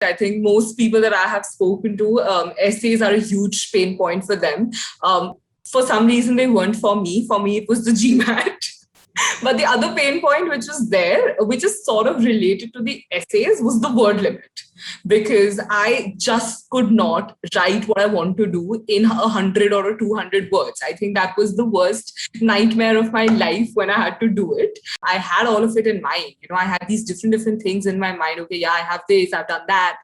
I think most people that I have spoken to, essays are a huge pain point for them. For some reason, they weren't for me. For me, it was the GMAT. But the other pain point which is there, which is sort of related to the essays, was the word limit. Because I just could not write what I want to do in 100 or 200 words. I think that was the worst nightmare of my life when I had to do it. I had all of it in mind. I had these different things in my mind. Okay, yeah, I have this, I've done that.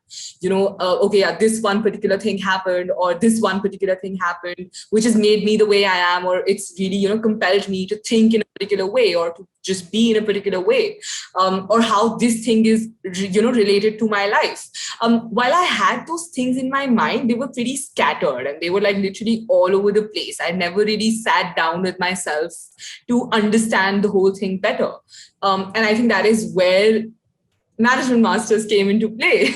Okay, yeah, this one particular thing happened, or this one particular thing happened, which has made me the way I am, or it's really, compelled me to think in a particular way, or to just be in a particular way, or how this thing is, related to my life. While I had those things in my mind, they were pretty scattered and they were like literally all over the place. I never really sat down with myself to understand the whole thing better. And I think that is where management masters came into play.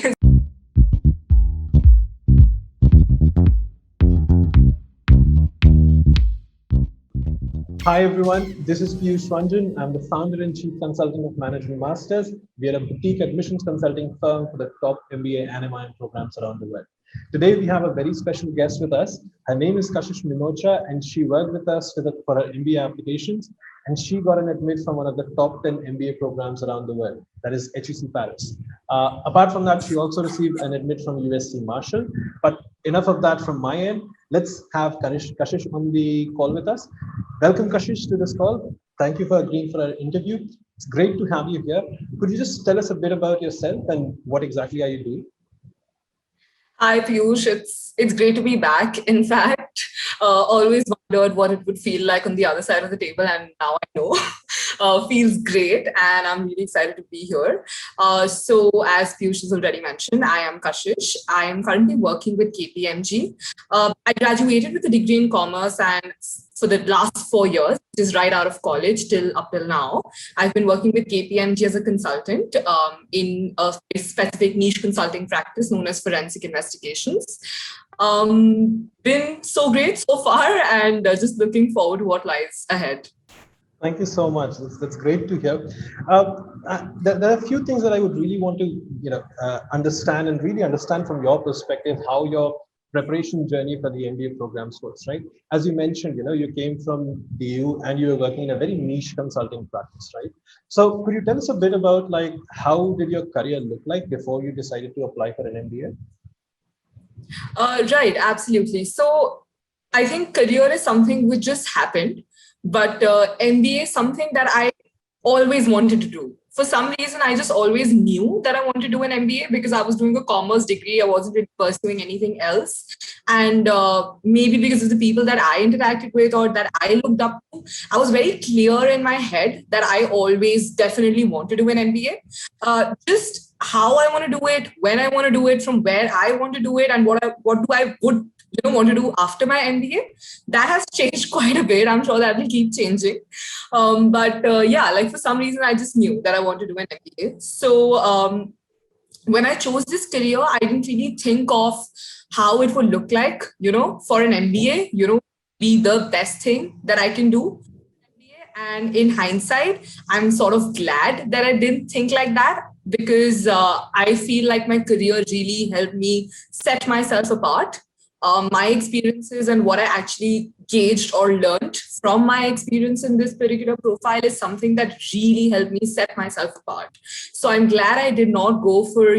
Hi everyone, this is Piyush Ranjan. I'm the founder and chief consultant of Management Masters. We are a boutique admissions consulting firm for the top MBA and MIM programs around the world. Today we have a very special guest with us. Her name is Kashish Minocha and she worked with us for her MBA applications, and she got an admit from one of the top 10 MBA programs around the world, that is HEC Paris. Apart from that, she also received an admit from USC Marshall. But enough of that from my end. Let's have Kashish on the call with us. Welcome, Kashish, to this call. Thank you for agreeing for our interview. It's great to have you here. Could you just tell us a bit about yourself and what exactly are you doing? Hi, Piyush. It's great to be back. In fact, always wondered what it would feel like on the other side of the table, and now I know. Feels great, and I'm really excited to be here. So, as Piyush has already mentioned, I am Kashish. I am currently working with KPMG. I graduated with a degree in commerce, and for the last 4 years, which is right out of college up till now, I've been working with KPMG as a consultant in a specific niche consulting practice known as forensic investigations. Been so great so far, and just looking forward to what lies ahead. Thank you so much. That's great to hear. There are a few things that I would really want to, understand and really understand from your perspective how your preparation journey for the MBA programs works, right? As you mentioned, you came from DU and you were working in a very niche consulting practice, right? So could you tell us a bit about how did your career look like before you decided to apply for an MBA? Right, absolutely. So I think career is something which just happened, but MBA is something that I always wanted to do. For some reason, I just always knew that I wanted to do an MBA because I was doing a commerce degree. I wasn't really pursuing anything else. And maybe because of the people that I interacted with or that I looked up to, I was very clear in my head that I always definitely want to do an MBA. Just how I want to do it, when I want to do it, from where I want to do it, and what do I would want to do after my MBA. That has changed quite a bit. I'm sure that will keep changing. But for some reason, I just knew that I wanted to do an MBA. So when I chose this career, I didn't really think of how it would look like, for an MBA, be the best thing that I can do. And in hindsight, I'm sort of glad that I didn't think like that, because I feel like my career really helped me set myself apart. My experiences and what I actually gauged or learned from my experience in this particular profile is something that really helped me set myself apart. So I'm glad I did not go for,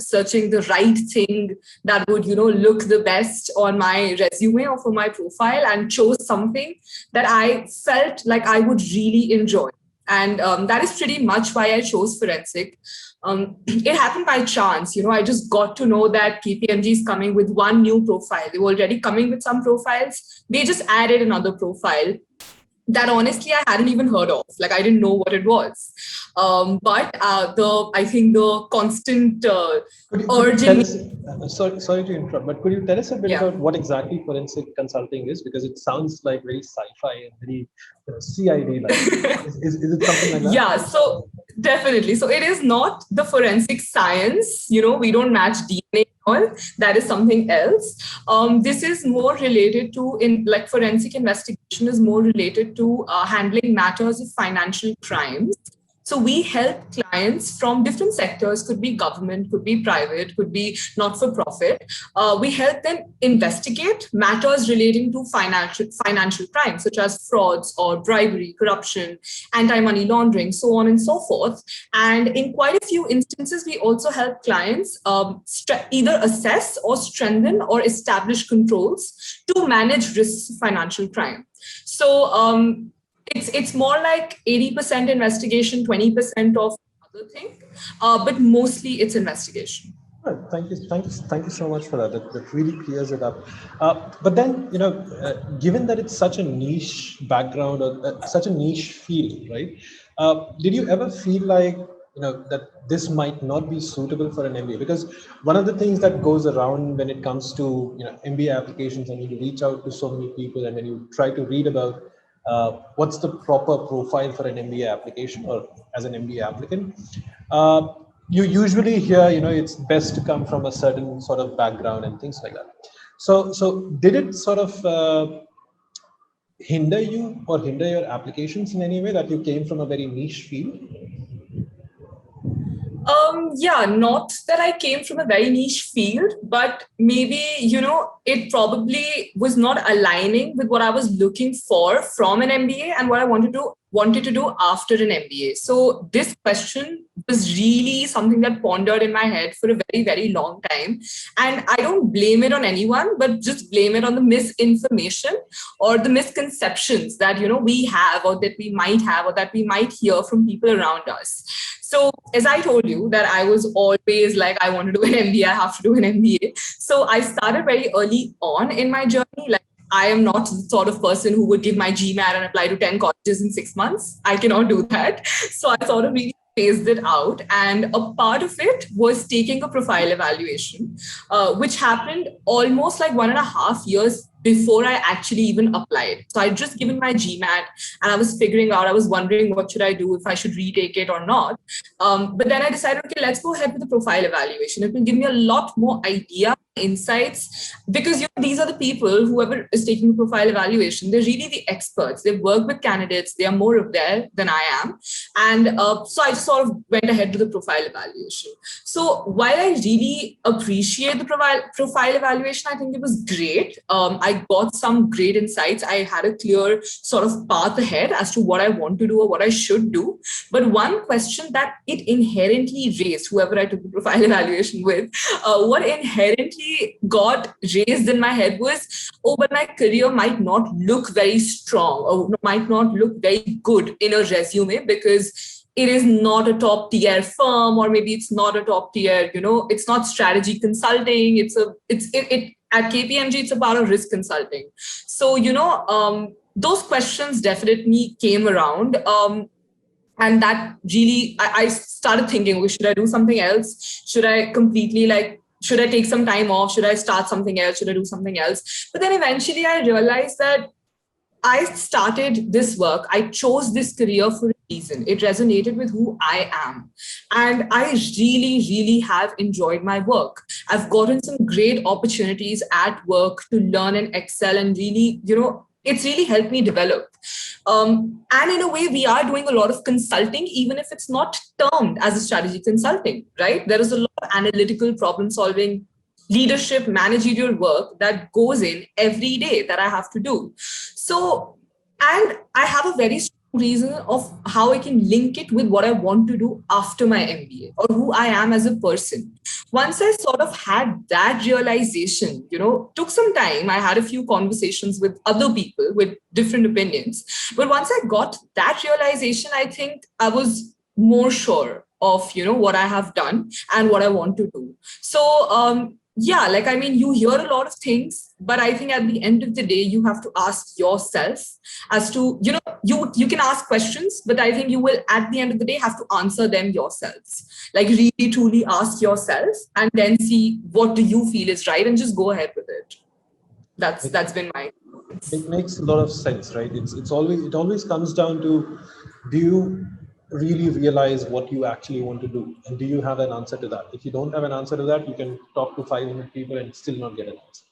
searching the right thing that would, look the best on my resume or for my profile, and chose something that I felt like I would really enjoy. And that is pretty much why I chose forensic. It happened by chance. I just got to know that KPMG is coming with one new profile. They were already coming with some profiles. They just added another profile that honestly I hadn't even heard of. Like, I didn't know what it was. But I think the constant urging. Sorry to interrupt, but could you tell us a bit about what exactly forensic consulting is? Because it sounds like very sci-fi and very CID-like. is it something like that? Yeah, so definitely. So it is not the forensic science. We don't match DNA all. That is something else. This is more related to, forensic investigation is more related to handling matters of financial crimes. So we help clients from different sectors, could be government, could be private, could be not for profit. We help them investigate matters relating to financial crime, such as frauds or bribery, corruption, anti-money laundering, so on and so forth. And in quite a few instances, we also help clients either assess or strengthen or establish controls to manage risks of financial crime. So it's more like 80% investigation, 20% of other thing, but mostly it's investigation. Right. Thank you so much for that. That really clears it up. But then, given that it's such a niche background or such a niche field, right? Did you ever feel like, that this might not be suitable for an MBA? Because one of the things that goes around when it comes to, MBA applications, and you reach out to so many people, and then you try to read about what's the proper profile for an MBA application or as an MBA applicant. You usually hear, it's best to come from a certain sort of background and things like that. So did it sort of hinder you or hinder your applications in any way that you came from a very niche field? Yeah, not that I came from a very niche field, but maybe, it probably was not aligning with what I was looking for from an MBA and what I wanted to do after an MBA. So this question was really something that pondered in my head for a very, very long time. And I don't blame it on anyone, but just blame it on the misinformation or the misconceptions that, we have or that we might have or that we might hear from people around us. So as I told you that I was always like, I want to do an MBA, I have to do an MBA. So I started very early on in my journey. Like I am not the sort of person who would give my GMAT and apply to 10 colleges in 6 months. I cannot do that. So I sort of really phased it out. And a part of it was taking a profile evaluation, which happened almost like 1.5 years before I actually even applied. So I'd just given my GMAT and I was I was wondering what should I do, if I should retake it or not. But then I decided, okay, let's go ahead with the profile evaluation. It will give me a lot more idea, insights, because these are the people, whoever is taking the profile evaluation, they're really the experts. They work with candidates. They are more aware than I am. And so I just sort of went ahead with the profile evaluation. So while I really appreciate the profile evaluation, I think it was great. I got some great insights. I had a clear sort of path ahead as to what I want to do or what I should do. But one question that it inherently raised, whoever I took the profile evaluation with, what inherently got raised in my head was, oh, but my career might not look very strong or might not look very good in a resume because it is not a top tier firm, or maybe it's not a top tier, it's not strategy consulting. At KPMG, it's about a risk consulting. So, those questions definitely came around. And that really, I started thinking, okay, should I do something else? Should I should I take some time off? Should I start something else? Should I do something else? But then eventually I realized that I started this work. I chose this career for a reason. It resonated with who I am. And I really, really have enjoyed my work. I've gotten some great opportunities at work to learn and excel and really, it's really helped me develop. And in a way, we are doing a lot of consulting, even if it's not termed as a strategy consulting, right? There is a lot of analytical problem solving, leadership, managerial work that goes in every day that I have to do. So, and I have a very strong reason of how I can link it with what I want to do after my MBA or who I am as a person. Once I sort of had that realization, took some time. I had a few conversations with other people with different opinions. But once I got that realization, I think I was more sure of, what I have done and what I want to do. So, yeah, you hear a lot of things, but I think at the end of the day, you have to ask yourself as to, you can ask questions, but I think you will, at the end of the day, have to answer them yourselves. Like really, truly ask yourself and then see what do you feel is right and just go ahead with it. That's been my experience. It makes a lot of sense, right? It always comes down to, do you really realize what you actually want to do, and do you have an answer to that? If you don't have an answer to that, you can talk to 500 people and still not get an answer.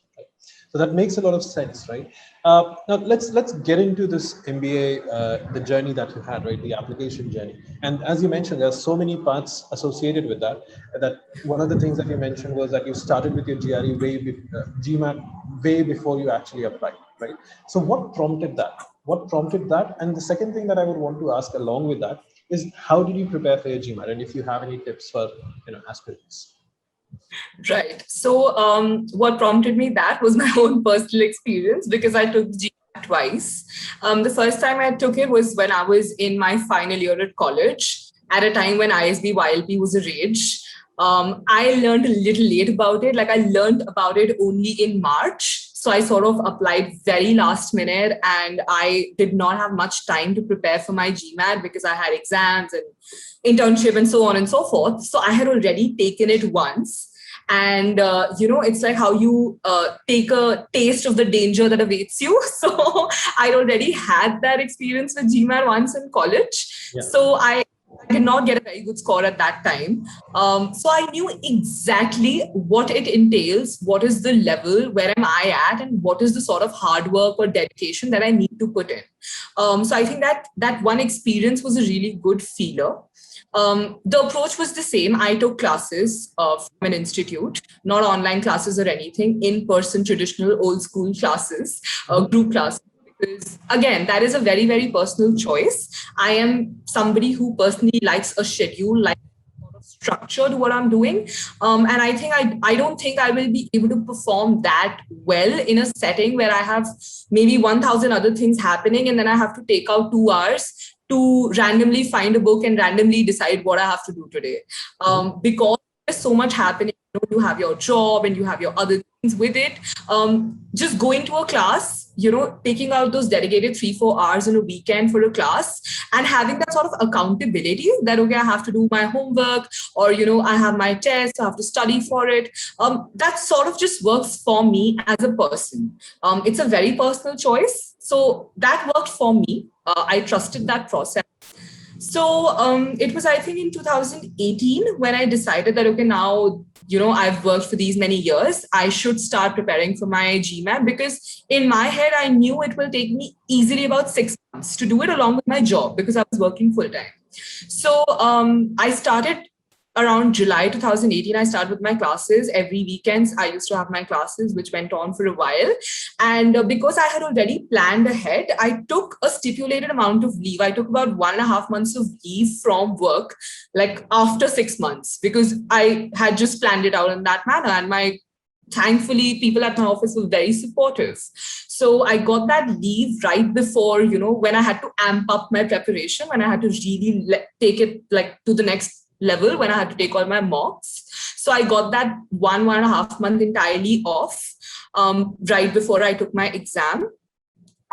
So that makes a lot of sense, right? Now let's get into this MBA, the journey that you had, right? The application journey. And as you mentioned, there are so many parts associated with that. That one of the things that you mentioned was that you started with your GMAT way before you actually applied, right? So what prompted that? What prompted that? And the second thing that I would want to ask along with that is, how did you prepare for your GMAT? And if you have any tips for aspirants. Right. So what prompted me that was my own personal experience, because I took GMAT twice. The first time I took it was when I was in my final year at college, at a time when ISB YLP was a rage. I learned a little late about it. Like, I learned about it only in March. So I sort of applied very last minute, and I did not have much time to prepare for my GMAT because I had exams and internship and so on and so forth. So I had already taken it once. And it's like how you take a taste of the danger that awaits you. So I already had that experience with GMAT once in college. Yeah. So I did not get a very good score at that time. So I knew exactly what it entails, what is the level, where am I at, and what is the sort of hard work or dedication that I need to put in. So I think that one experience was a really good feeler. The approach was the same. I took classes from an institute, not online classes or anything, in-person, traditional, old-school classes, group classes. Because again, that is a very, very personal choice. I am somebody who personally likes a schedule, likes sort of structure to what I'm doing. And I think I don't think I will be able to perform that well in a setting where I have maybe 1,000 other things happening, and then I have to take out 2 hours to randomly find a book and randomly decide what I have to do today. Because there's so much happening. You have your job and you have your other things with it. Just going to a class, taking out those dedicated 3-4 hours in a weekend for a class, and having that sort of accountability that, okay, I have to do my homework, or, I have my test, I have to study for it. That sort of just works for me as a person. It's a very personal choice. So that worked for me. I trusted that process. So it was, I think, in 2018 when I decided that, okay, now, I've worked for these many years, I should start preparing for my GMAT, because in my head, I knew it will take me easily about 6 months to do it along with my job, because I was working full time. So I started around July 2018. I started with my classes every weekends. I used to have my classes, which went on for a while. And because I had already planned ahead, I took a stipulated amount of leave. I took about 1.5 months of leave from work, like after 6 months, because I had just planned it out in that manner. And thankfully, people at my office were very supportive. So I got that leave right before, when I had to amp up my preparation, when I had to really take it like to the next level, when I had to take all my mocks. So I got that 1.5 month entirely off right before I took my exam.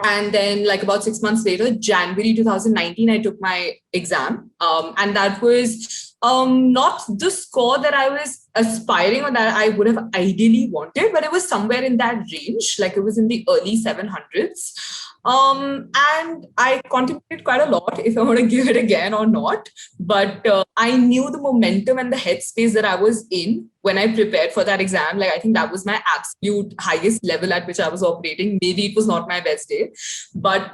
And then like about 6 months later, January 2019, I took my exam. And that was not the score that I was aspiring or that I would have ideally wanted, but it was somewhere in that range. Like, it was in the early 700s. And I contemplated quite a lot if I want to give it again or not. But I knew the momentum and the headspace that I was in when I prepared for that exam. Like, I think that was my absolute highest level at which I was operating. Maybe it was not my best day, but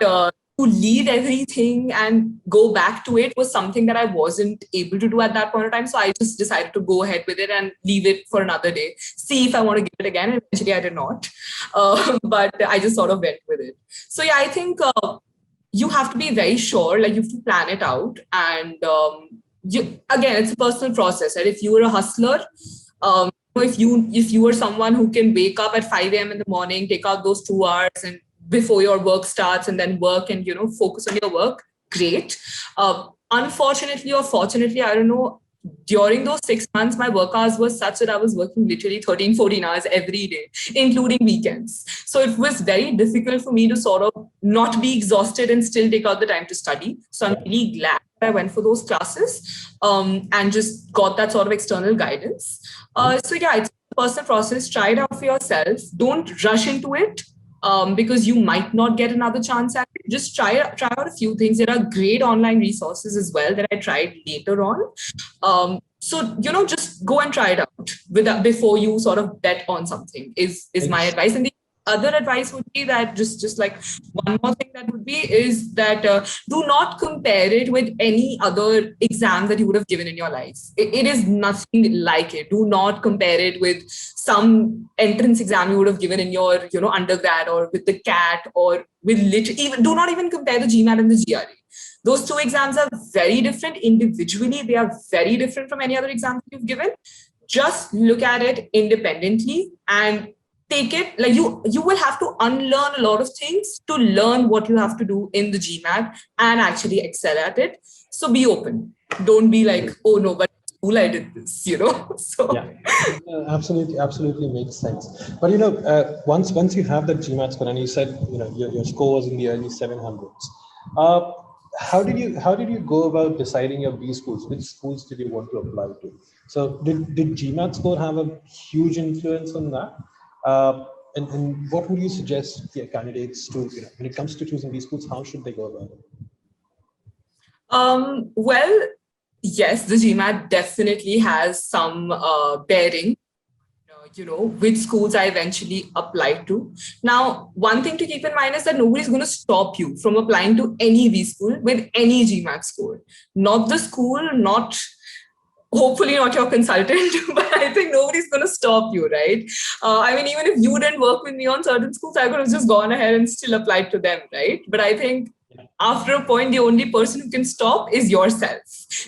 to leave everything and go back to it was something that I wasn't able to do at that point of time. So I just decided to go ahead with it and leave it for another day, see if I want to give it again. And eventually I did not. But I just sort of went with it. So yeah, I think you have to be very sure, like, you have to plan it out. And again, it's a personal process. Right? If you were a hustler, if you were someone who can wake up at 5 a.m. in the morning, take out those 2 hours and before your work starts, and then work and focus on your work, great. Unfortunately or fortunately, I don't know, during those 6 months, my work hours were such that I was working literally 13-14 hours every day, including weekends. So it was very difficult for me to sort of not be exhausted and still take out the time to study. So I'm really glad I went for those classes and just got that sort of external guidance. So yeah, it's a personal process. Try it out for yourself. Don't rush into it. Because you might not get another chance at it. Just try out a few things. There are great online resources as well that I tried later on. So, just go and try it out before you sort of bet on something is my advice. And the other advice would be that just like one more thing that would be is that do not compare it with any other exam that you would have given in your life. It is nothing like it. Do not compare it with some entrance exam you would have given in your undergrad, or with the CAT, or with even do not even compare the GMAT and the GRE. Those two exams are very different individually. They are very different from any other exam you've given. Just look at it independently and take it like you will have to unlearn a lot of things to learn what you have to do in the GMAT and actually excel at it. So be open. Don't be like, oh no, but school I did this, So yeah, absolutely makes sense. But once you have that GMAT score, and you said your score was in the early 700s. How did you go about deciding your B schools? Which schools did you want to apply to? So did GMAT score have a huge influence on that? And what would you suggest candidates to, when it comes to choosing these schools, how should they go about it? Well, yes, the GMAT definitely has some bearing, which schools I eventually applied to. Now, one thing to keep in mind is that nobody's going to stop you from applying to any B school with any GMAT score. Not the school, hopefully not your consultant, but I think nobody's going to stop you, right? I mean, even if you didn't work with me on certain schools, I could have just gone ahead and still applied to them, right? But I think after a point, the only person who can stop is yourself.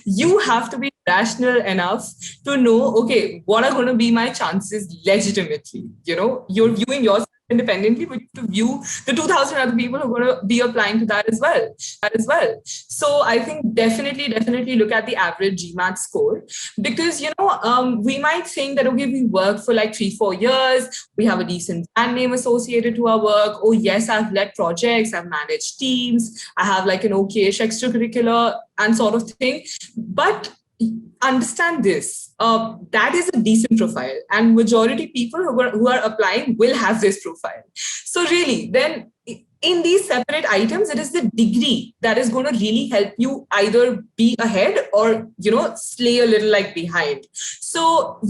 You have to be rational enough to know, okay, what are going to be my chances legitimately? You're viewing yourself independently, but you have to view the 2,000 other people who are going to be applying to that as well. So I think definitely look at the average GMAT score, because, we might think that, okay, we work for like 3-4 years, we have a decent brand name associated to our work. Oh yes, I've led projects, I've managed teams, I have like an okay-ish extracurricular and sort of thing. But understand this, that is a decent profile, and majority people who are applying will have this profile. So really, then in these separate items, it is the degree that is going to really help you either be ahead or slay a little like behind. So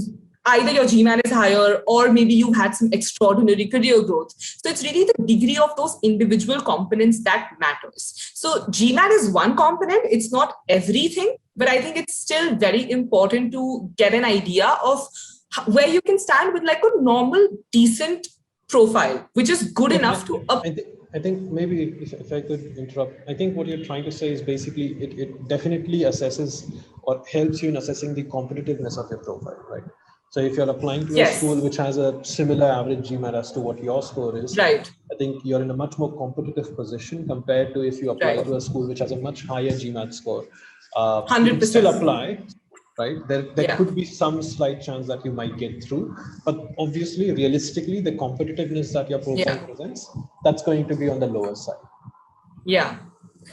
either your GMAT is higher, or maybe you've had some extraordinary career growth. So it's really the degree of those individual components that matters. So GMAT is one component, it's not everything, but I think it's still very important to get an idea of where you can stand with like a normal, decent profile, which is good enough to... I think maybe if I could interrupt, I think what you're trying to say is basically it definitely assesses or helps you in assessing the competitiveness of your profile, right? So if you're applying to a school which has a similar average GMAT as to what your score is, right, I think you're in a much more competitive position compared to if you apply to a school which has a much higher GMAT score. 100%. You can still apply, right? There could be some slight chance that you might get through, but obviously, realistically, the competitiveness that your profile presents, that's going to be on the lower side. Yeah.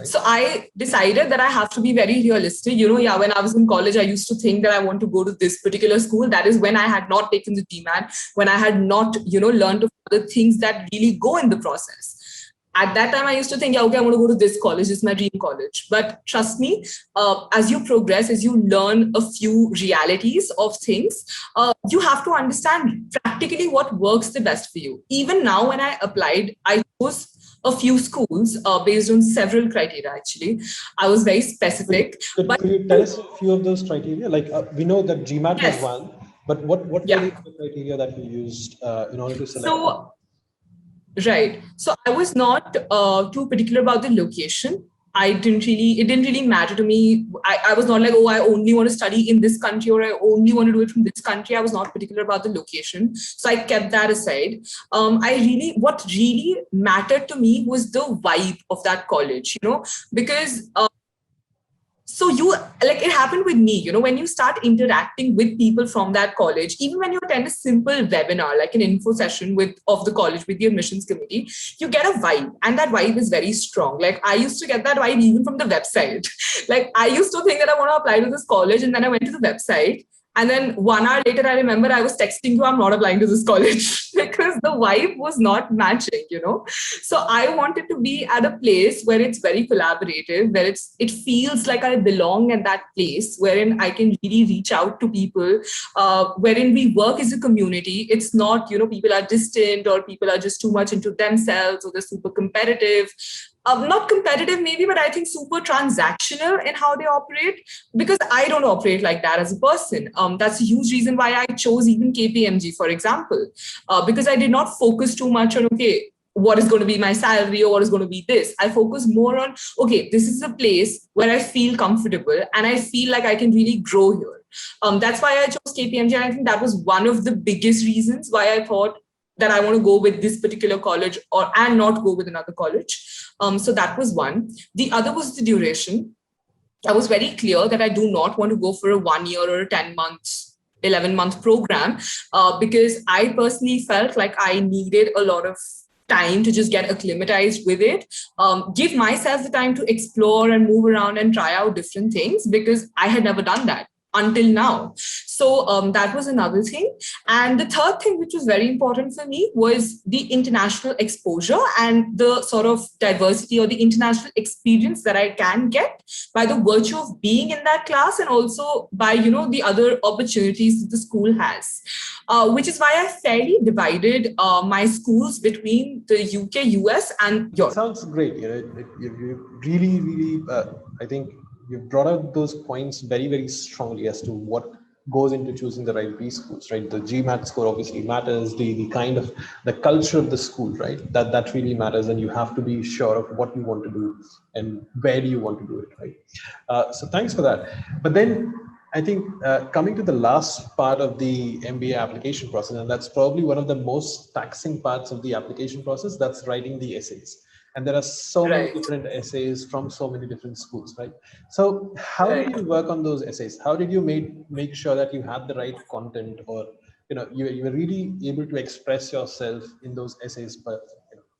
So I decided that I have to be very realistic. When I was in college, I used to think that I want to go to this particular school. That is when I had not taken the GMAT, when I had not, learned the things that really go in the process. At that time, I used to think, okay, I want to go to this college. It's my dream college. But trust me, as you progress, as you learn a few realities of things, you have to understand practically what works the best for you. Even now, when I applied, I chose a few schools based on several criteria, actually. I was very specific. Could you tell us a few of those criteria? Like we know that GMAT was one, but what were the criteria that you used in order to select? Right. So I was not too particular about the location. It didn't really matter to me. I was not like, oh, I only want to study in this country, or I only want to do it from this country. I was not particular about the location. So I kept that aside. What really mattered to me was the vibe of that college, because so it happened with me, when you start interacting with people from that college, even when you attend a simple webinar, like an info session of the college with the admissions committee, you get a vibe, and that vibe is very strong. Like I used to get that vibe even from the website. Like I used to think that I want to apply to this college, and then I went to the website, and then 1 hour later, I remember I was texting you, I'm not applying to this college. because the vibe was not matching, So I wanted to be at a place where it's very collaborative, where it feels like I belong at that place, wherein I can really reach out to people, wherein we work as a community. It's not, people are distant or people are just too much into themselves or they're super competitive. Not competitive maybe, but I think super transactional in how they operate, because I don't operate like that as a person. That's a huge reason why I chose even KPMG, for example, because I did not focus too much on, okay, what is going to be my salary or what is going to be this. I focus more on, okay, this is a place where I feel comfortable and I feel like I can really grow here. That's why I chose KPMG. And I think that was one of the biggest reasons why I thought that I want to go with this particular college and not go with another college. So that was one. The other was the duration. I was very clear that I do not want to go for a 1 year or a 10 months, 11-month program, because I personally felt like I needed a lot of time to just get acclimatized with it, give myself the time to explore and move around and try out different things, because I had never done that until now. So that was another thing. And the third thing, which was very important for me, was the international exposure and the sort of diversity or the international experience that I can get by the virtue of being in that class, and also by, the other opportunities that the school has. Which is why I fairly divided my schools between the UK, US, and Europe. Sounds great. You really, really, I think you've brought out those points very, very strongly as to what goes into choosing the right B schools, right? The GMAT score obviously matters, the kind of the culture of the school, right? That really matters, and you have to be sure of what you want to do and where do you want to do it, right? So thanks for that. But then I think coming to the last part of the MBA application process, and that's probably one of the most taxing parts of the application process, that's writing the essays. And there are so many different essays from so many different schools, right? So how did you work on those essays? How did you make sure that you had the right content, or you were really able to express yourself in those essays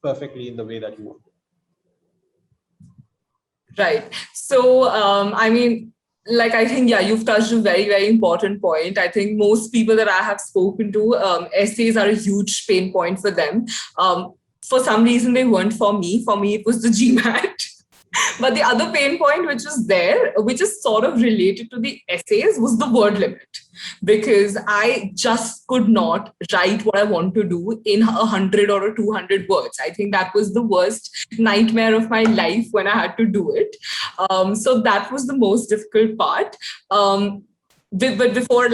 perfectly in the way that you want? Right. So, I think, you've touched a very, very important point. I think most people that I have spoken to, essays are a huge pain point for them. For some reason, they weren't for me. For me, it was the GMAT. But the other pain point which was there, which is sort of related to the essays, was the word limit. Because I just could not write what I want to do in 100 or 200 words. I think that was the worst nightmare of my life when I had to do it. So that was the most difficult part. But before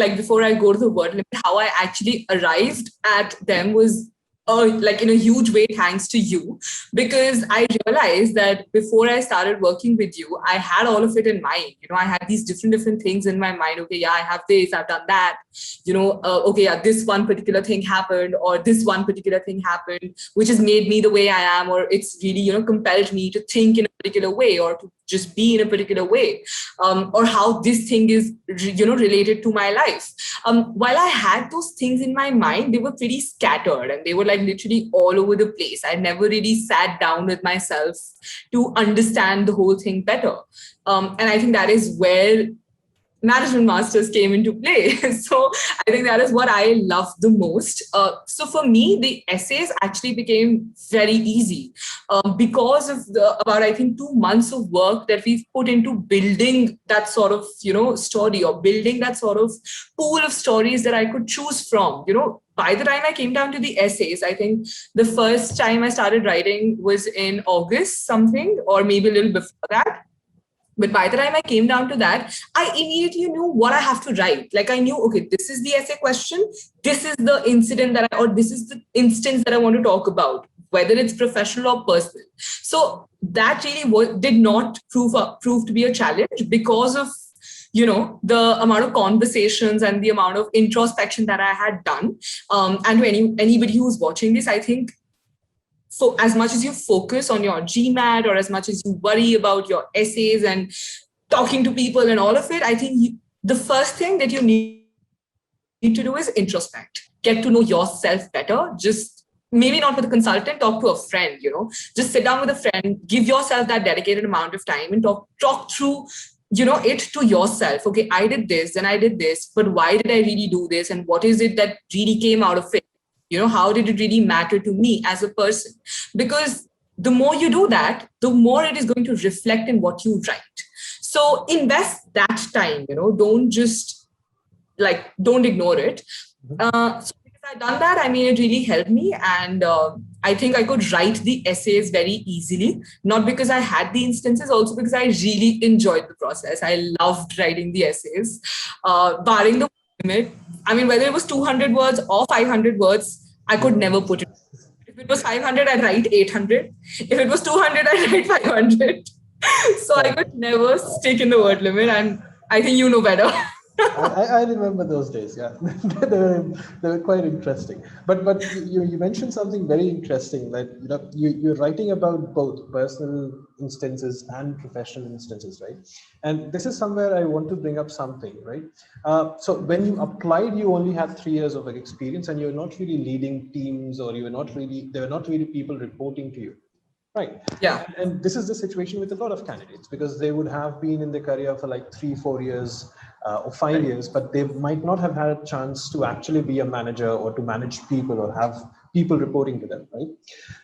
I go to the word limit, how I actually arrived at them was in a huge way thanks to you, because I realized that before I started working with you, I had all of it in mind. I had these different things in my mind. Okay, yeah, I have this, I've done that. Okay, yeah, this one particular thing happened, or this one particular thing happened, which has made me the way I am, or it's really compelled me to think in a particular way, or to just be in a particular way, or how this thing is related to my life. While I had those things in my mind, they were pretty scattered and they were literally all over the place. I never really sat down with myself to understand the whole thing better. And I think that is where management masters came into play. So I think that is what I love the most. So for me, the essays actually became very easy because of about, I think, 2 months of work that we've put into building that sort of, story, or building that sort of pool of stories that I could choose from. By the time I came down to the essays, I think the first time I started writing was in August something, or maybe a little before that. But by the time I came down to that, I immediately knew what I have to write. I knew, okay, this is the essay question. This is the incident or this is the instance that I want to talk about, whether it's professional or personal. So that really did not prove to be a challenge because of, the amount of conversations and the amount of introspection that I had done. And to anybody who's watching this, I think, so as much as you focus on your GMAT, or as much as you worry about your essays and talking to people and all of it, I think the first thing that you need to do is introspect, get to know yourself better. Just maybe not with a consultant, talk to a friend, just sit down with a friend, give yourself that dedicated amount of time and talk through, it to yourself. Okay, I did this and I did this, but why did I really do this? And what is it that really came out of it? How did it really matter to me as a person? Because the more you do that, the more it is going to reflect in what you write. So invest that time, don't just don't ignore it. So because I've done that, I mean, it really helped me. And I think I could write the essays very easily, not because I had the instances, also because I really enjoyed the process. I loved writing the essays, barring the limit. I mean, whether it was 200 words or 500 words, I could never put it. If it was 500, I'd write 800. If it was 200, I'd write 500. So I could never stick in the word limit. And I think you know better. I remember those days. Yeah, they were quite interesting. But you mentioned something very interesting, that you're writing about both personal instances and professional instances, right? And this is somewhere I want to bring up something, right? So when you applied, you only had 3 years of experience, and you're not really leading teams, or there were not really people reporting to you. Right. Yeah. And this is the situation with a lot of candidates, because they would have been in their career for like 3-4 years or 5 years, but they might not have had a chance to actually be a manager or to manage people or have people reporting to them. Right.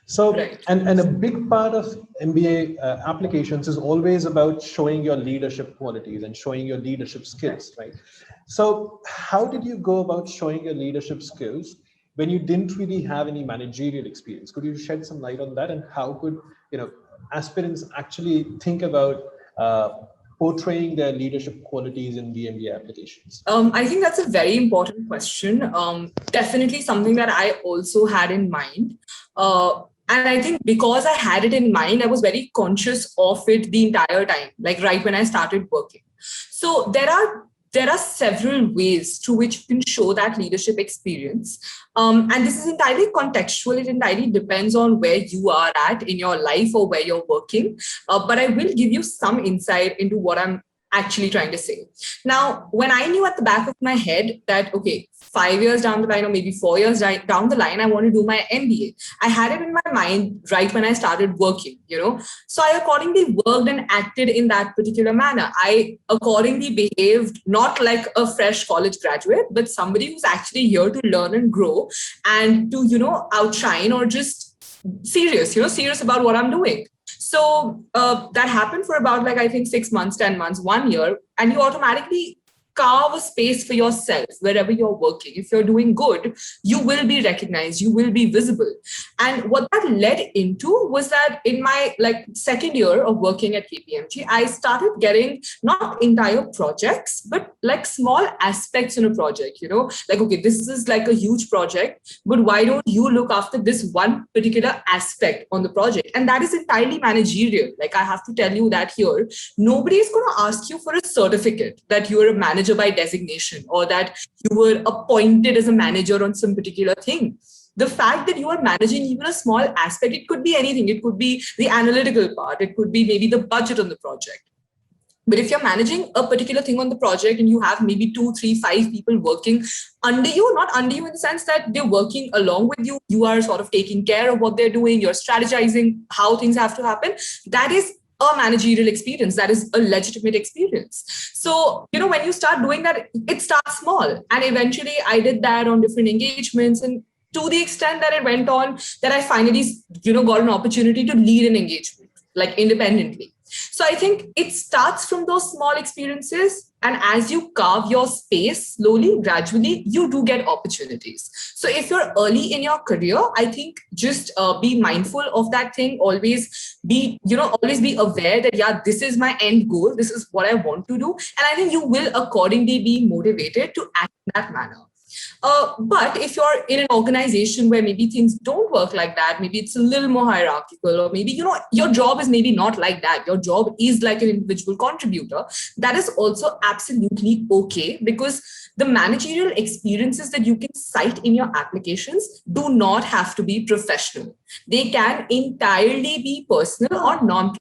So, and a big part of MBA applications is always about showing your leadership qualities and showing your leadership skills. Right. So how did you go about showing your leadership skills when you didn't really have any managerial experience? Could you shed some light on that, and how could aspirants actually think about portraying their leadership qualities in the MBA applications? I think that's a very important question. Definitely something that I also had in mind. And I think because I had it in mind, I was very conscious of it the entire time, like right when I started working. So there are several ways through which you can show that leadership experience. And this is entirely contextual. It entirely depends on where you are at in your life or where you're working. But I will give you some insight into what I'm actually trying to say. Now, when I knew at the back of my head that, okay, 5 years down the line or maybe 4 years down the line, I want to do my MBA, I had it in my mind right when I started working, So I accordingly worked and acted in that particular manner. I accordingly behaved not like a fresh college graduate, but somebody who's actually here to learn and grow and to, outshine, or just serious about what I'm doing. So that happened for about I think 6 months, 10 months, 1 year, and you automatically carve a space for yourself wherever you're working. If you're doing good, you will be recognized, you will be visible. And what that led into was that in my second year of working at KPMG, I started getting not entire projects, but small aspects in a project, okay, this is a huge project, but why don't you look after this one particular aspect on the project? And that is entirely managerial. I have to tell you that here, nobody is going to ask you for a certificate that you're a manager by designation, or that you were appointed as a manager on some particular thing. The fact that you are managing even a small aspect, it could be anything. It could be the analytical part. It could be maybe the budget on the project. But if you're managing a particular thing on the project and you have maybe 2, 3, 5 people working under you, not under you in the sense that they're working along with you, you are sort of taking care of what they're doing, you're strategizing how things have to happen, that is a managerial experience. That is a legitimate experience. So, when you start doing that, it starts small. And eventually I did that on different engagements. And to the extent that it went on, that I finally, got an opportunity to lead an engagement, independently. So I think it starts from those small experiences. And as you carve your space slowly, gradually, you do get opportunities. So if you're early in your career, I think just be mindful of that thing. Always be aware that, yeah, this is my end goal. This is what I want to do. And I think you will accordingly be motivated to act in that manner. But if you're in an organization where maybe things don't work like that, maybe it's a little more hierarchical, or maybe, your job is maybe not like that. Your job is like an individual contributor. That is also absolutely okay, because the managerial experiences that you can cite in your applications do not have to be professional. They can entirely be personal or non-professional.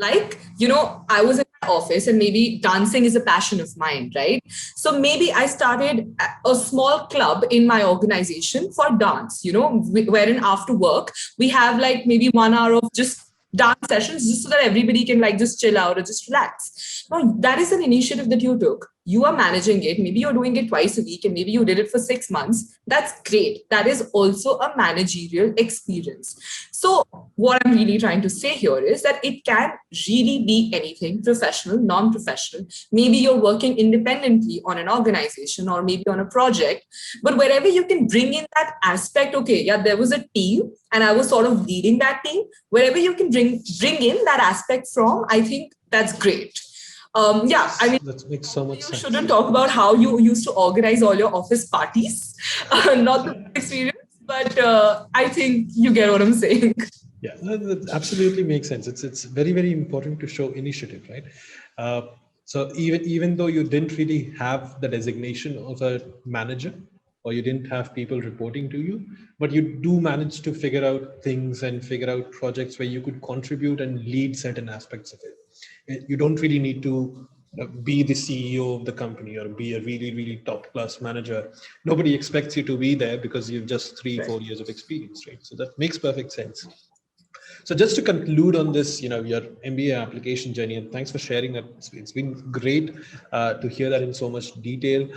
I was in my office and maybe dancing is a passion of mine, right? So maybe I started a small club in my organization for dance, wherein after work, we have maybe 1 hour of just dance sessions, just so that everybody can just chill out or just relax. Now, that is an initiative that you took. you are managing it. Maybe you're doing it twice a week and maybe you did it for 6 months. That's great. That is also a managerial experience. So what I'm really trying to say here is that it can really be anything, professional, non-professional. Maybe you're working independently on an organization or maybe on a project, but wherever you can bring in that aspect, okay, yeah, there was a team and I was sort of leading that team. Wherever you can bring in that aspect from, I think that's great. Yeah, I mean, That makes so much you sense. shouldn't talk about how you used to organize all your office parties, not the experience, but I think you get what I'm saying. Yeah, that absolutely makes sense. It's very, very important to show initiative, right? Uh, so even though you didn't really have the designation of a manager, or you didn't have people reporting to you, but you do manage to figure out things and figure out projects where you could contribute and lead certain aspects of it. You don't really need to be the CEO of the company or be a really, really top class manager. Nobody expects you to be there because you've just three, Right. 4 years of experience, right? So that makes perfect sense. So just to conclude on this, your MBA application journey, and thanks for sharing that. It's been great to hear that in so much detail.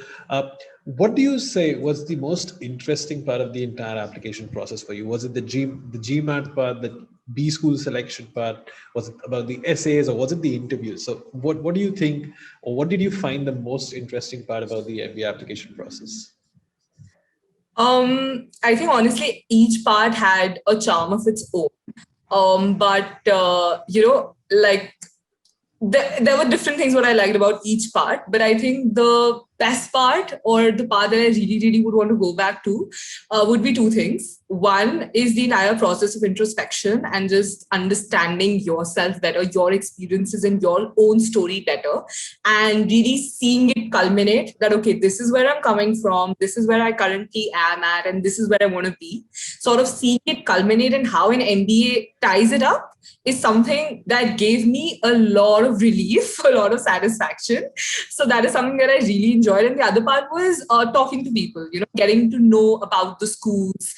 What do you say was the most interesting part of the entire application process for you? Was it the GMAT part, the B school selection part? Was it about the essays, or was it the interviews? So what do you think, or what did you find the most interesting part about the MBA application process? I think honestly, each part had a charm of its own. But like there were different things what I liked about each part, but I think the best part or the part that I really, really would want to go back to would be two things. One is the entire process of introspection and just understanding yourself better, your experiences and your own story better, and really seeing it culminate that, okay, this is where I'm coming from, this is where I currently am at, and this is where I want to be. Sort of seeing it culminate and how an MBA ties it up is something that gave me a lot of relief, a lot of satisfaction. So that is something that I really enjoyed. And the other part was talking to people, getting to know about the schools,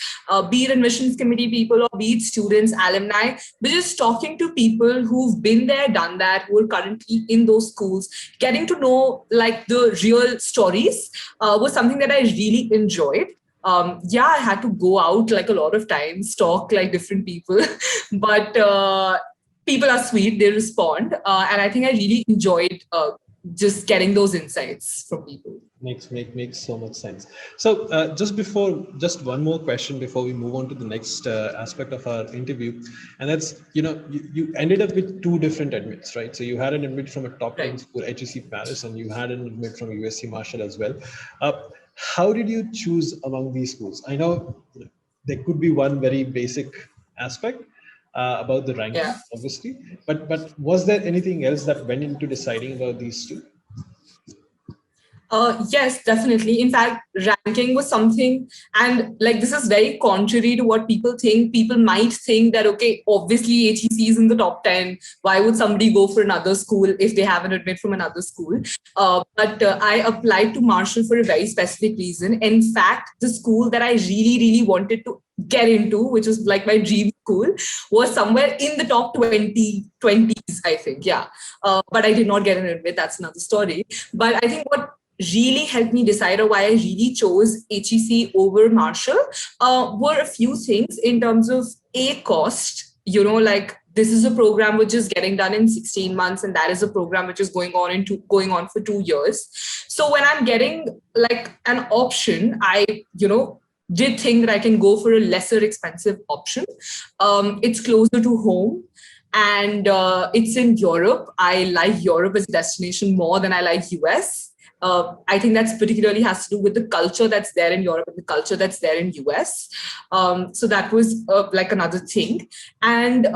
be it admissions committee people or be it students, alumni, but just talking to people who've been there, done that, who are currently in those schools, getting to know like the real stories was something that I really enjoyed. Yeah, I had to go out like a lot of times, talk like different people, but people are sweet, they respond. And I think I really enjoyed just getting those insights from people. Makes so much sense. So just one more question before we move on to the next aspect of our interview, and that's you ended up with two different admits, right? So you had an admit from a top 10 Right. school, HEC Paris, and you had an admit from USC Marshall as well. Uh, how did you choose among these schools? I know there could be one very basic aspect about the ranking, Yeah. obviously, but was there anything else that went into deciding about these two? Yes, definitely. In fact, ranking was something, and like this is very contrary to what people think. People might think that, okay, obviously HEC is in the top 10. Why would somebody go for another school if they have an admit from another school? But I applied to Marshall for a very specific reason. In fact, the school that I really, really wanted to get into, which was like my dream school, was somewhere in the top 20s, I think. Yeah. But I did not get an admit. That's another story. But I think what really helped me decide on why I really chose HEC over Marshall were a few things in terms of a cost, like this is a program which is getting done in 16 months and that is a program which is going on for 2 years. So when I'm getting like an option, I, did think that I can go for a lesser expensive option. It's closer to home and it's in Europe. I like Europe as a destination more than I like US. I think that's particularly has to do with the culture that's there in Europe and the culture that's there in US. So that was like another thing. And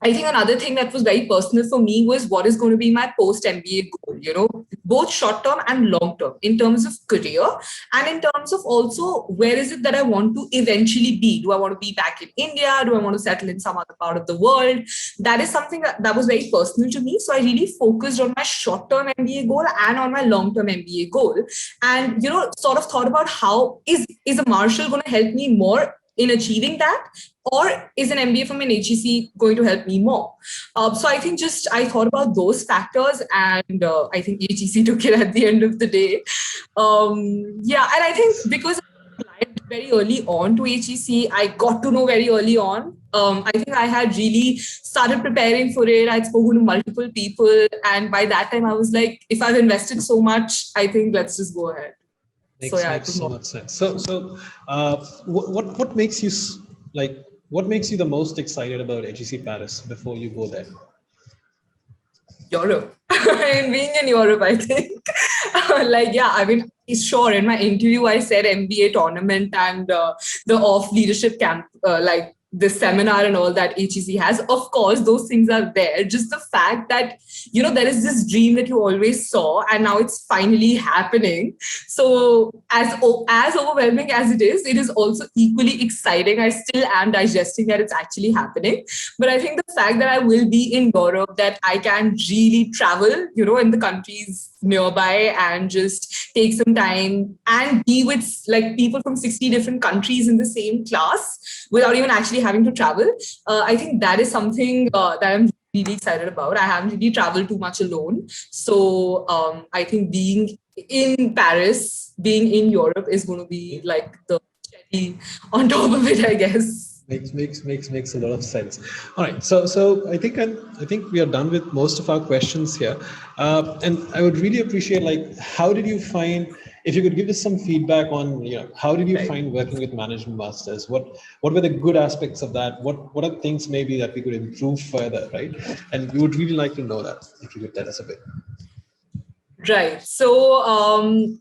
I think another thing that was very personal for me was what is going to be my post MBA goal, both short term and long term in terms of career and in terms of also where is it that I want to eventually be? Do I want to be back in India? Do I want to settle in some other part of the world? That is something that was very personal to me. So I really focused on my short term MBA goal and on my long term MBA goal. And, sort of thought about how is a Marshall going to help me more in achieving that? Or is an MBA from an HEC going to help me more? So I think I thought about those factors, and I think HEC took it at the end of the day. Yeah, and I think because I applied very early on to HEC, I got to know very early on. I think I had really started preparing for it. I'd spoken to multiple people, and by that time I was like, if I've invested so much, I think let's just go ahead. Makes so much sense. What makes you what makes you the most excited about HEC Paris before you go there? Europe. And being in Europe, I think. Sure, in my interview, I said MBA tournament and the off leadership camp, the seminar and all that HEC has. Of course, those things are there. Just the fact that, there is this dream that you always saw and now it's finally happening. So as overwhelming as it is also equally exciting. I still am digesting that it's actually happening. But I think the fact that I will be in Europe, that I can really travel, in the countries nearby and just take some time and be with people from 60 different countries in the same class without even actually having to travel. I think that is something that I'm really excited about. I haven't really traveled too much alone. So I think being in Paris, being in Europe is going to be like the cherry on top of it, I guess. Makes a lot of sense. All right, so I think we are done with most of our questions here, and I would really appreciate how did you find, if you could give us some feedback on how did you find working with management masters? What were the good aspects of that? What are things maybe that we could improve further, right? And we would really like to know that, if you could tell us a bit. Right. So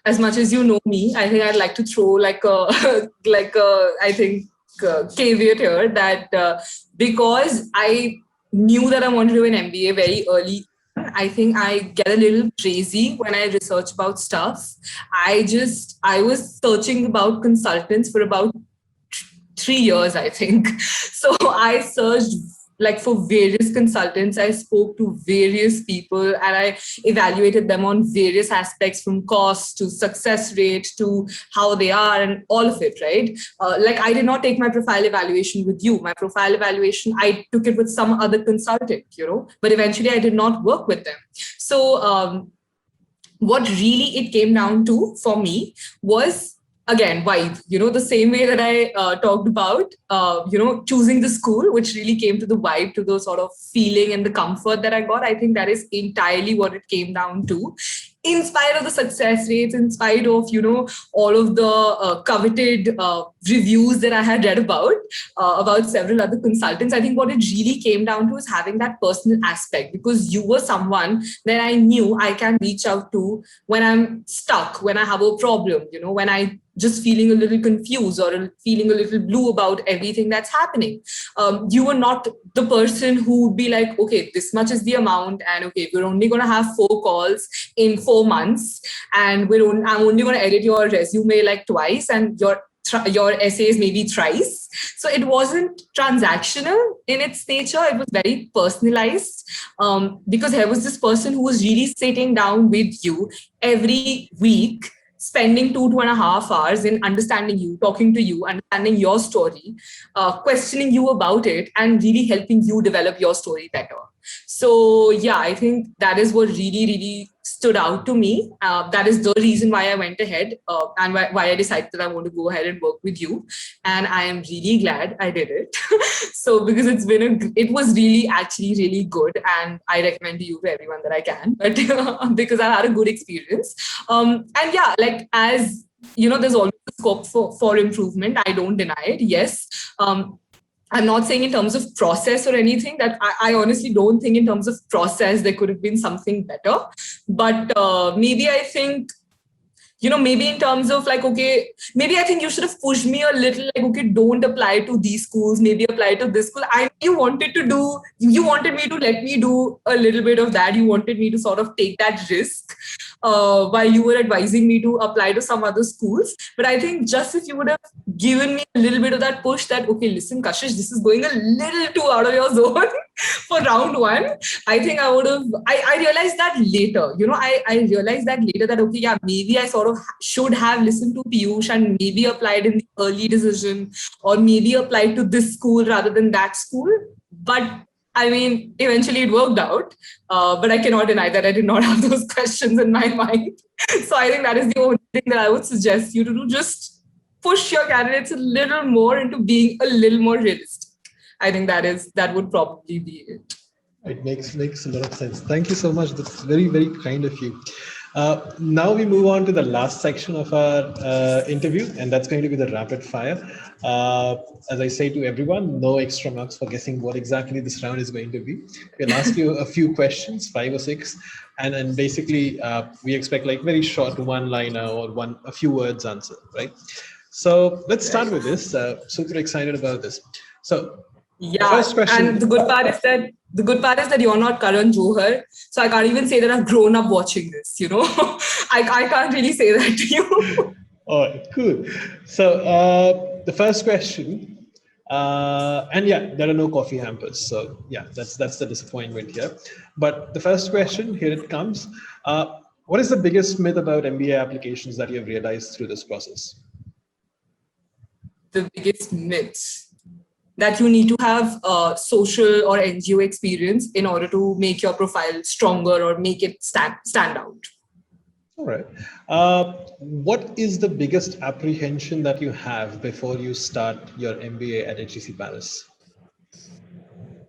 as much as you know me, I think I'd like to throw caveat here that because I knew that I wanted to do an MBA very early, I think I get a little crazy when I research about stuff. I was searching about consultants for about 3 years, I think. So I searched for various consultants. I spoke to various people and I evaluated them on various aspects, from cost to success rate to how they are and all of it, right? I did not take my profile evaluation with you. My profile evaluation, I took it with some other consultant, but eventually I did not work with them. So what really it came down to for me was, again, vibe, the same way that I talked about, choosing the school, which really came to the vibe, to the sort of feeling and the comfort that I got. I think that is entirely what it came down to. In spite of the success rates, in spite of, all of the coveted reviews that I had read about several other consultants, I think what it really came down to is having that personal aspect, because you were someone that I knew I can reach out to when I'm stuck, when I have a problem, when I just feeling a little confused or feeling a little blue about everything that's happening. You were not the person who would be like, okay, this much is the amount, and okay, we're only going to have 4 calls in 4 months, and I'm only going to edit your resume twice, and your essays maybe thrice. So it wasn't transactional in its nature. It was very personalized, because there was this person who was really sitting down with you every week, spending 2.5 hours in understanding you, talking to you, understanding your story, questioning you about it, and really helping you develop your story better. So yeah, I think that is what really, really stood out to me. That is the reason why I went ahead and why I decided that I want to go ahead and work with you. And I am really glad I did it. So because it was really actually really good, and I recommend to you to everyone that I can, but because I've had a good experience. And yeah, as there's always scope for improvement. I don't deny it. Yes. I'm not saying in terms of process or anything, that I honestly don't think in terms of process there could have been something better. But maybe I think, maybe in terms of okay, maybe I think you should have pushed me a little, okay, don't apply to these schools, maybe apply to this school. You wanted me to let me do a little bit of that. You wanted me to sort of take that risk. while you were advising me to apply to some other schools. But I think just if you would have given me a little bit of that push that, okay, listen, Kashish, this is going a little too out of your zone for round one, I think I would have, I realized that later, I realized that later that, okay, yeah, maybe I sort of should have listened to Piyush and maybe applied in the early decision, or maybe applied to this school rather than that school. But I mean, eventually it worked out, but I cannot deny that I did not have those questions in my mind. So I think that is the only thing that I would suggest you to do. Just push your candidates a little more into being a little more realistic. I think that would probably be it. It makes a lot of sense. Thank you so much. That's very, very kind of you. Now we move on to the last section of our interview, and that's going to be the rapid fire. As I say to everyone, no extra marks for guessing what exactly this round is going to be. We'll ask you a few questions, 5 or 6, and then basically we expect like very short one-liner or a few words answer, right? So let's start with this. Super excited about this. So yeah, first question. And the good part is that you're not Karan Johar, so I can't even say that I've grown up watching this. I can't really say that to you. All right, cool. So the first question, and yeah, there are no coffee hampers. So yeah, that's the disappointment here. But the first question, here it comes. What is the biggest myth about MBA applications that you have realized through this process? The biggest myth that you need to have social or NGO experience in order to make your profile stronger or make it stand out. All right. What is the biggest apprehension that you have before you start your MBA at HEC Paris?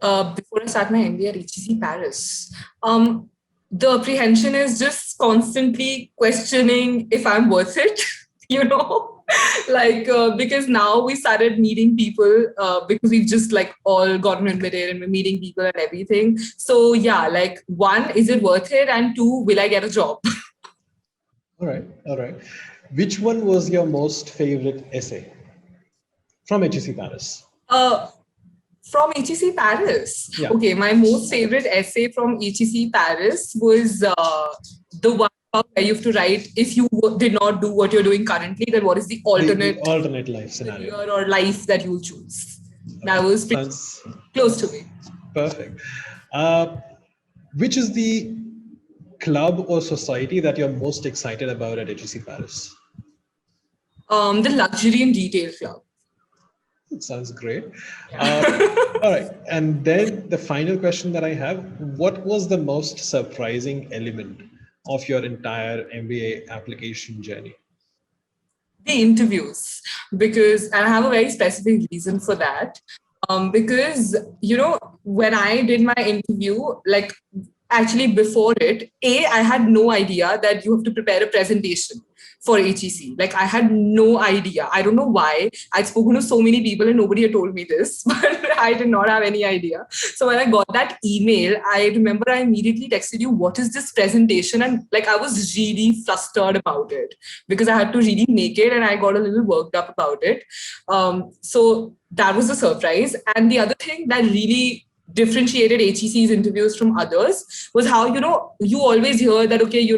Before I start my MBA at HEC Paris, the apprehension is just constantly questioning if I'm worth it, because now we started meeting people because we've just all gotten admitted and we're meeting people and everything. So yeah, 1, is it worth it? And 2, will I get a job? All right. Which one was your most favorite essay from HEC Paris? From HEC Paris? Yeah. Okay, my most favorite essay from HEC Paris was the one where you have to write, if you did not do what you're doing currently, then what is the alternate life scenario or life that you'll choose. That was pretty close to me. Perfect. Which is the club or society that you're most excited about at HEC Paris? The Luxury and Retail Club. It sounds great. All right. And then the final question that I have, what was the most surprising element of your entire MBA application journey? The interviews, because I have a very specific reason for that. Because, when I did my interview, actually before it, I had no idea that you have to prepare a presentation for HEC. I had no idea. I don't know why. I'd spoken to so many people and nobody had told me this, but I did not have any idea. So when I got that email, I remember I immediately texted you, what is this presentation? And I was really flustered about it because I had to really make it and I got a little worked up about it. So that was a surprise. And the other thing that really differentiated HEC's interviews from others was how, you always hear that, okay,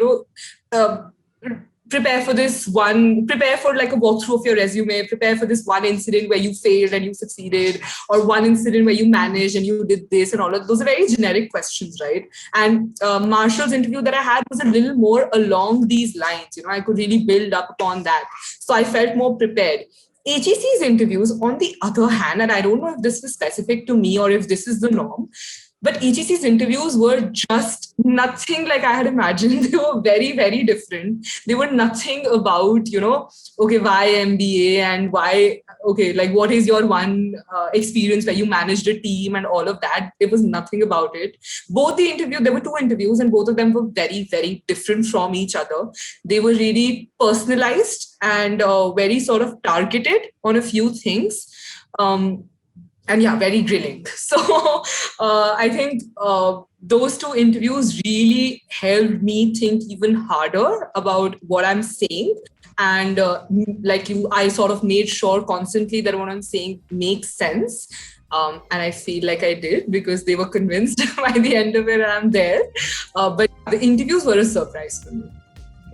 prepare for a walkthrough of your resume, prepare for this one incident where you failed and you succeeded, or one incident where you managed and you did this, and all of those are very generic questions, right? And Marshall's interview that I had was a little more along these lines. I could really build up upon that. So I felt more prepared. HEC's interviews, on the other hand, and I don't know if this is specific to me or if this is the norm, but HEC's interviews were just nothing like I had imagined. They were very, very different. They were nothing about, okay, why MBA and why, okay, what is your one experience where you managed a team and all of that. It was nothing about it. There were 2 interviews and both of them were very, very different from each other. They were really personalized and very sort of targeted on a few things. And yeah, very grilling. So I think those 2 interviews really helped me think even harder about what I'm saying. And I sort of made sure constantly that what I'm saying makes sense. And I feel like I did because they were convinced by the end of it and I'm there. But the interviews were a surprise for me.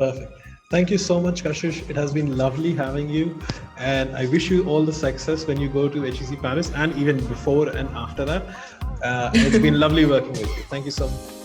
Perfect. Thank you so much, Kashish. It has been lovely having you. And I wish you all the success when you go to HEC Paris and even before and after that. It's been lovely working with you. Thank you so much.